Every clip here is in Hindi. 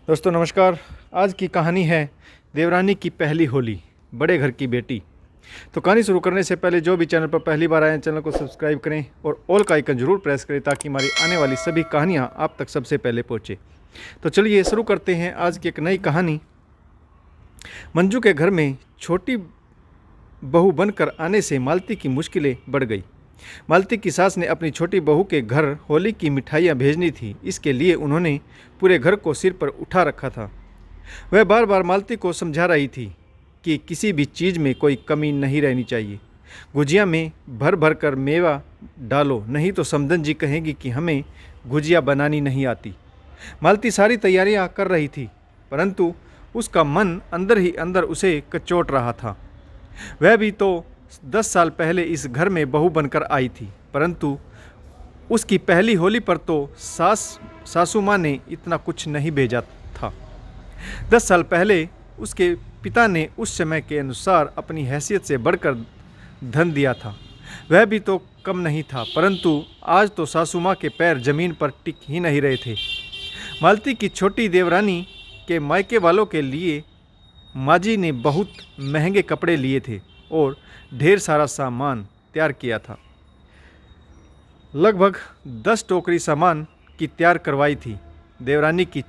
दोस्तों नमस्कार। आज की कहानी है देवरानी की पहली होली, बड़े घर की बेटी। तो कहानी शुरू करने से पहले जो भी चैनल पर पहली बार आए हैं चैनल को सब्सक्राइब करें और ऑल का आइकन जरूर प्रेस करें ताकि हमारी आने वाली सभी कहानियां आप तक सबसे पहले पहुंचे। तो चलिए शुरू करते हैं आज की एक नई कहानी। मंजू के घर में छोटी बहू बनकर आने से मालती की मुश्किलें बढ़ गई। मालती की सास ने अपनी छोटी बहू के घर होली की मिठाइयाँ भेजनी थी। इसके लिए उन्होंने पूरे घर को सिर पर उठा रखा था। वह बार बार मालती को समझा रही थी कि किसी भी चीज़ में कोई कमी नहीं रहनी चाहिए। गुजिया में भर भर कर मेवा डालो, नहीं तो समधन जी कहेंगी कि हमें गुजिया बनानी नहीं आती। मालती सारी तैयारियां कर रही थी, परंतु उसका मन अंदर ही अंदर उसे कचोट रहा था। वह भी तो 10 साल पहले इस घर में बहू बनकर आई थी, परंतु उसकी पहली होली पर तो सासू माँ ने इतना कुछ नहीं भेजा था। 10 साल पहले उसके पिता ने उस समय के अनुसार अपनी हैसियत से बढ़कर धन दिया था, वह भी तो कम नहीं था, परंतु आज तो सासू माँ के पैर जमीन पर टिक ही नहीं रहे थे। मालती की छोटी देवरानी के मायके वालों के लिए माजी ने बहुत महंगे कपड़े लिए थे और ढेर सारा सामान तैयार किया था। लगभग 10 टोकरी सामान की तैयार करवाई थी। देवरानी की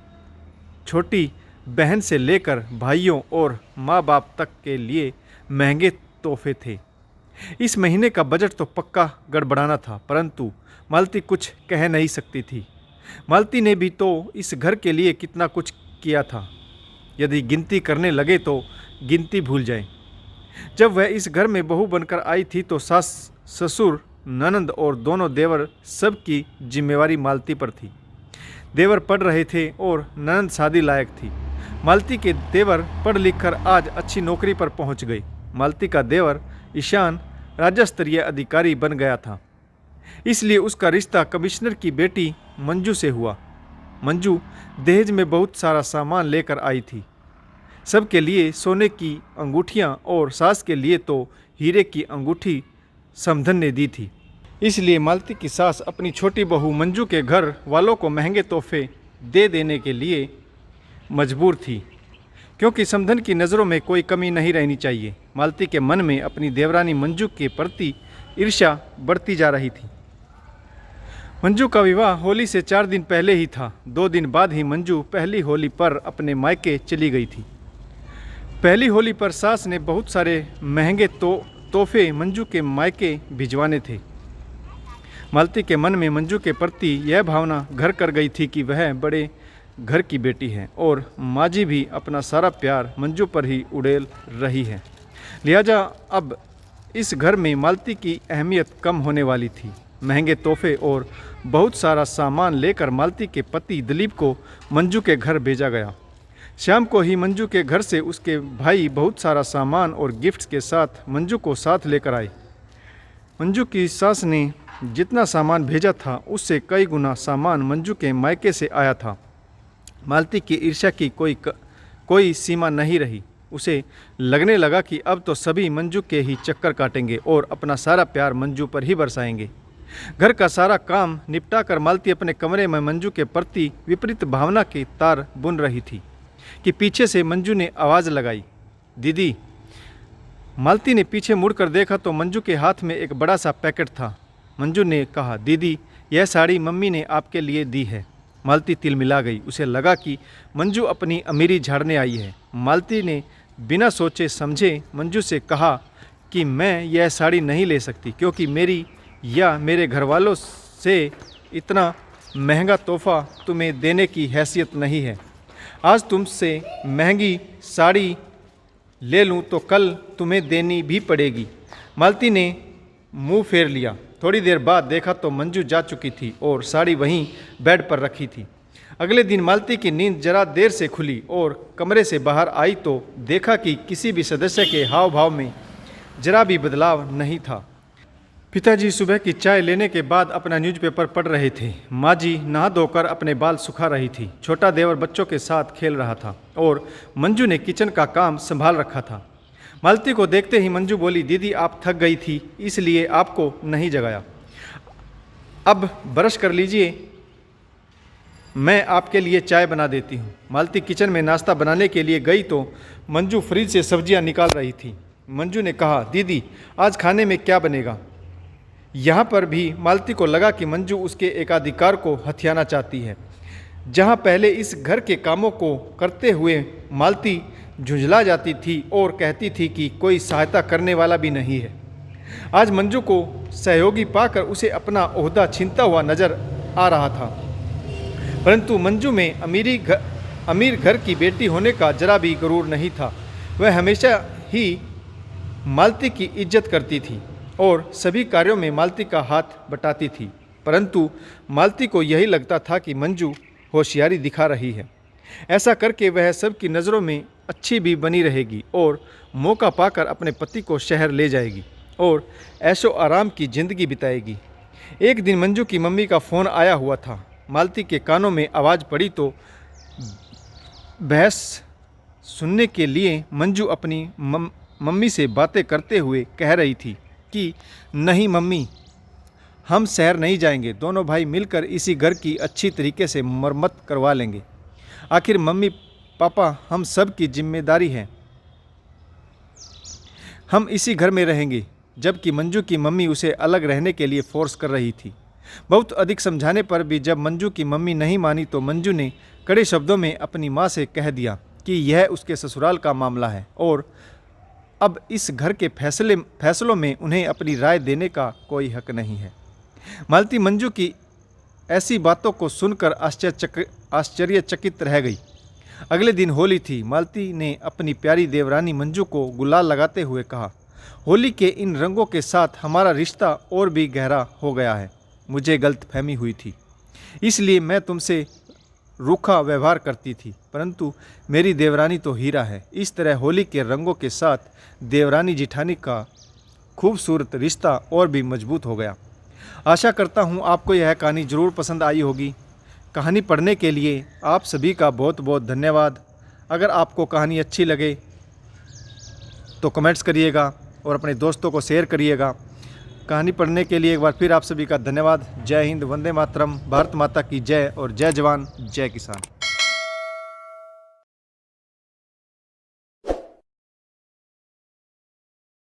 छोटी बहन से लेकर भाइयों और माँ बाप तक के लिए महंगे तोहफे थे। इस महीने का बजट तो पक्का गड़बड़ाना था, परंतु मालती कुछ कह नहीं सकती थी। मालती ने भी तो इस घर के लिए कितना कुछ किया था, यदि गिनती करने लगे तो गिनती भूल जाए। जब वह इस घर में बहू बनकर आई थी तो सास, ससुर, ननंद और दोनों देवर सबकी जिम्मेवारी मालती पर थी। देवर पढ़ रहे थे और ननंद शादी लायक थी। मालती के देवर पढ़ लिख कर आज अच्छी नौकरी पर पहुंच गए। मालती का देवर ईशान राज्य स्तरीय अधिकारी बन गया था, इसलिए उसका रिश्ता कमिश्नर की बेटी मंजू से हुआ। मंजू दहेज में बहुत सारा सामान लेकर आई थी। सबके लिए सोने की अंगूठियां और सास के लिए तो हीरे की अंगूठी समधन ने दी थी। इसलिए मालती की सास अपनी छोटी बहू मंजू के घर वालों को महंगे तोहफे दे देने के लिए मजबूर थी, क्योंकि समधन की नज़रों में कोई कमी नहीं रहनी चाहिए। मालती के मन में अपनी देवरानी मंजू के प्रति ईर्ष्या बढ़ती जा रही थी। मंजू का विवाह होली से 4 दिन पहले ही था। 2 दिन बाद ही मंजू पहली होली पर अपने मायके चली गई थी। पहली होली पर सास ने बहुत सारे महंगे तोहफे मंजू के मायके भिजवाने थे। मालती के मन में मंजू के प्रति यह भावना घर कर गई थी कि वह बड़े घर की बेटी है और माजी भी अपना सारा प्यार मंजू पर ही उड़ेल रही है। लिहाजा अब इस घर में मालती की अहमियत कम होने वाली थी। महंगे तोहफे और बहुत सारा सामान लेकर मालती के पति दिलीप को मंजू के घर भेजा गया। शाम को ही मंजू के घर से उसके भाई बहुत सारा सामान और गिफ्ट्स के साथ मंजू को साथ लेकर आए। मंजू की सास ने जितना सामान भेजा था उससे कई गुना सामान मंजू के मायके से आया था। मालती की ईर्ष्या की कोई सीमा नहीं रही। उसे लगने लगा कि अब तो सभी मंजू के ही चक्कर काटेंगे और अपना सारा प्यार मंजू पर ही बरसाएंगे। घर का सारा काम निपटा कर मालती अपने कमरे में मंजू के प्रति विपरीत भावना के तार बुन रही थी कि पीछे से मंजू ने आवाज़ लगाई, दीदी। मालती ने पीछे मुड़कर देखा तो मंजू के हाथ में एक बड़ा सा पैकेट था। मंजू ने कहा, दीदी यह साड़ी मम्मी ने आपके लिए दी है। मालती तिलमिला गई। उसे लगा कि मंजू अपनी अमीरी झाड़ने आई है। मालती ने बिना सोचे समझे मंजू से कहा कि मैं यह साड़ी नहीं ले सकती, क्योंकि मेरी या मेरे घर वालों से इतना महंगा तोहफा तुम्हें देने की हैसियत नहीं है। आज तुमसे महंगी साड़ी ले लूं तो कल तुम्हें देनी भी पड़ेगी। मालती ने मुंह फेर लिया। थोड़ी देर बाद देखा तो मंजू जा चुकी थी और साड़ी वहीं बेड पर रखी थी। अगले दिन मालती की नींद जरा देर से खुली और कमरे से बाहर आई तो देखा कि किसी भी सदस्य के हाव भाव में जरा भी बदलाव नहीं था। पिताजी सुबह की चाय लेने के बाद अपना न्यूज़पेपर पढ़ रहे थे। माँ जी नहा धोकर अपने बाल सुखा रही थी। छोटा देवर बच्चों के साथ खेल रहा था और मंजू ने किचन का काम संभाल रखा था। मालती को देखते ही मंजू बोली, दीदी आप थक गई थी इसलिए आपको नहीं जगाया, अब ब्रश कर लीजिए। मैं आपके लिए चाय बना देती हूँ। मालती किचन में नाश्ता बनाने के लिए गई तो मंजू फ्रिज से सब्जियाँ निकाल रही थी। मंजू ने कहा, दीदी आज खाने में क्या बनेगा? यहाँ पर भी मालती को लगा कि मंजू उसके एकाधिकार को हथियाना चाहती है। जहाँ पहले इस घर के कामों को करते हुए मालती झुंझला जाती थी और कहती थी कि कोई सहायता करने वाला भी नहीं है, आज मंजू को सहयोगी पाकर उसे अपना ओहदा छीनता हुआ नजर आ रहा था। परंतु मंजू में अमीर घर की बेटी होने का जरा भी गुरूर नहीं था। वह हमेशा ही मालती की इज्जत करती थी और सभी कार्यों में मालती का हाथ बटाती थी। परंतु मालती को यही लगता था कि मंजू होशियारी दिखा रही है। ऐसा करके वह सबकी नज़रों में अच्छी भी बनी रहेगी और मौका पाकर अपने पति को शहर ले जाएगी और ऐशो आराम की ज़िंदगी बिताएगी। एक दिन मंजू की मम्मी का फ़ोन आया हुआ था। मालती के कानों में आवाज़ पड़ी तो बहस सुनने के लिए मंजू अपनी मम्मी से बातें करते हुए कह रही थी कि नहीं मम्मी, हम शहर नहीं जाएंगे, दोनों भाई मिलकर इसी घर की अच्छी तरीके से मरम्मत करवा लेंगे। आखिर मम्मी पापा हम सब की जिम्मेदारी है, हम इसी घर में रहेंगे। जबकि मंजू की मम्मी उसे अलग रहने के लिए फोर्स कर रही थी। बहुत अधिक समझाने पर भी जब मंजू की मम्मी नहीं मानी तो मंजू ने कड़े शब्दों में अपनी माँ से कह दिया कि यह उसके ससुराल का मामला है और अब इस घर के फैसलों में उन्हें अपनी राय देने का कोई हक नहीं है। मालती मंजू की ऐसी बातों को सुनकर आश्चर्यचकित रह गई। अगले दिन होली थी। मालती ने अपनी प्यारी देवरानी मंजू को गुलाल लगाते हुए कहा, होली के इन रंगों के साथ हमारा रिश्ता और भी गहरा हो गया है। मुझे गलतफहमी हुई थी, इसलिए मैं तुमसे रूखा व्यवहार करती थी, परंतु मेरी देवरानी तो हीरा है। इस तरह होली के रंगों के साथ देवरानी जिठानी का खूबसूरत रिश्ता और भी मजबूत हो गया। आशा करता हूँ आपको यह कहानी ज़रूर पसंद आई होगी। कहानी पढ़ने के लिए आप सभी का बहुत बहुत धन्यवाद। अगर आपको कहानी अच्छी लगे तो कमेंट्स करिएगा और अपने दोस्तों को शेयर करिएगा। कहानी पढ़ने के लिए एक बार फिर आप सभी का धन्यवाद। जय हिंद, वंदे मातरम, भारत माता की जय और जय जवान जय किसान।